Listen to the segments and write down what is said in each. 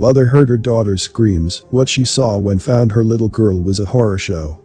Mother heard her daughter's screams. What she saw when found her little girl was a horror show.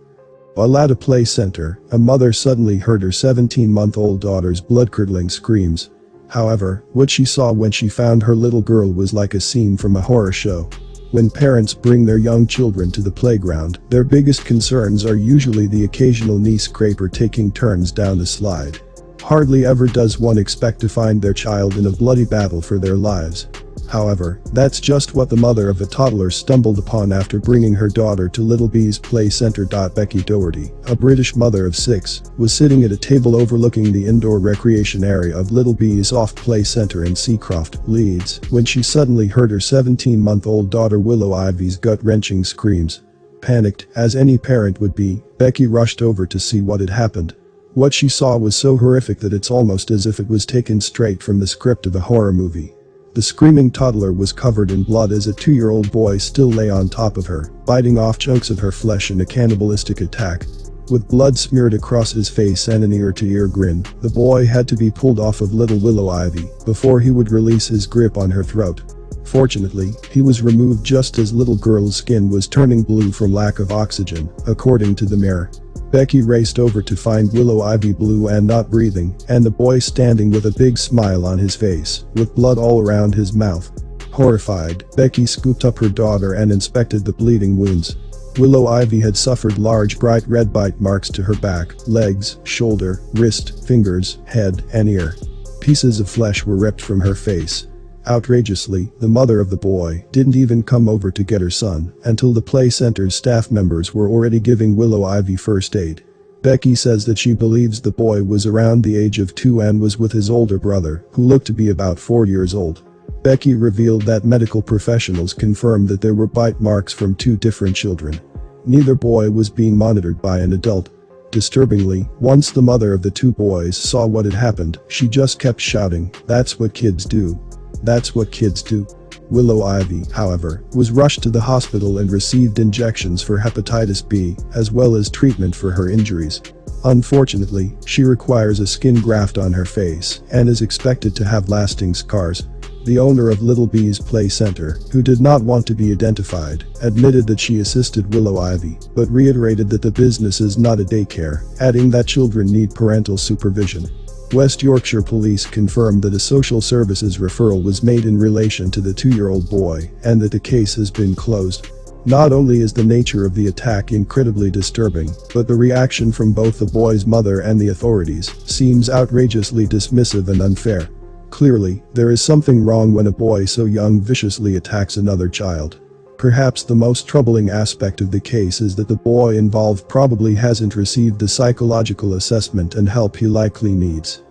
While at a play center, a mother suddenly heard her 17-month-old daughter's blood-curdling screams. However, what she saw when she found her little girl was like a scene from a horror show. When parents bring their young children to the playground, their biggest concerns are usually the occasional knee scraper taking turns down the slide. Hardly ever does one expect to find their child in a bloody battle for their lives. However, that's just what the mother of a toddler stumbled upon after bringing her daughter to Little Bees Play Center. Becky Doherty, a British mother of 6, was sitting at a table overlooking the indoor recreation area of Little Bees Off Play Center in Seacroft, Leeds, when she suddenly heard her 17-month-old daughter Willow Ivy's gut-wrenching screams. Panicked, as any parent would be, Becky rushed over to see what had happened. What she saw was so horrific that it's almost as if it was taken straight from the script of a horror movie. The screaming toddler was covered in blood as a 2-year-old boy still lay on top of her, biting off chunks of her flesh in a cannibalistic attack. With blood smeared across his face and an ear-to-ear grin, the boy had to be pulled off of little Willow Ivy before he would release his grip on her throat. Fortunately, he was removed just as little girl's skin was turning blue from lack of oxygen, according to the Mirror. Becky raced over to find Willow Ivy blue and not breathing, and the boy standing with a big smile on his face, with blood all around his mouth. Horrified, Becky scooped up her daughter and inspected the bleeding wounds. Willow Ivy had suffered large bright red bite marks to her back, legs, shoulder, wrist, fingers, head, and ear. Pieces of flesh were ripped from her face. Outrageously, the mother of the boy didn't even come over to get her son until the play center's staff members were already giving Willow Ivy first aid. Becky says that she believes the boy was around the age of 2 and was with his older brother, who looked to be about 4 years old. Becky revealed that medical professionals confirmed that there were bite marks from 2 different children. Neither boy was being monitored by an adult. Disturbingly, once the mother of the 2 boys saw what had happened, she just kept shouting, "That's what kids do. That's what kids do." Willow Ivy, however, was rushed to the hospital and received injections for hepatitis B, as well as treatment for her injuries. Unfortunately, she requires a skin graft on her face and is expected to have lasting scars. The owner of Little Bees Play Center, who did not want to be identified, admitted that she assisted Willow Ivy, but reiterated that the business is not a daycare, adding that children need parental supervision. West Yorkshire Police confirmed that a social services referral was made in relation to the 2-year-old boy and that the case has been closed. Not only is the nature of the attack incredibly disturbing, but the reaction from both the boy's mother and the authorities seems outrageously dismissive and unfair. Clearly, there is something wrong when a boy so young viciously attacks another child. Perhaps the most troubling aspect of the case is that the boy involved probably hasn't received the psychological assessment and help he likely needs.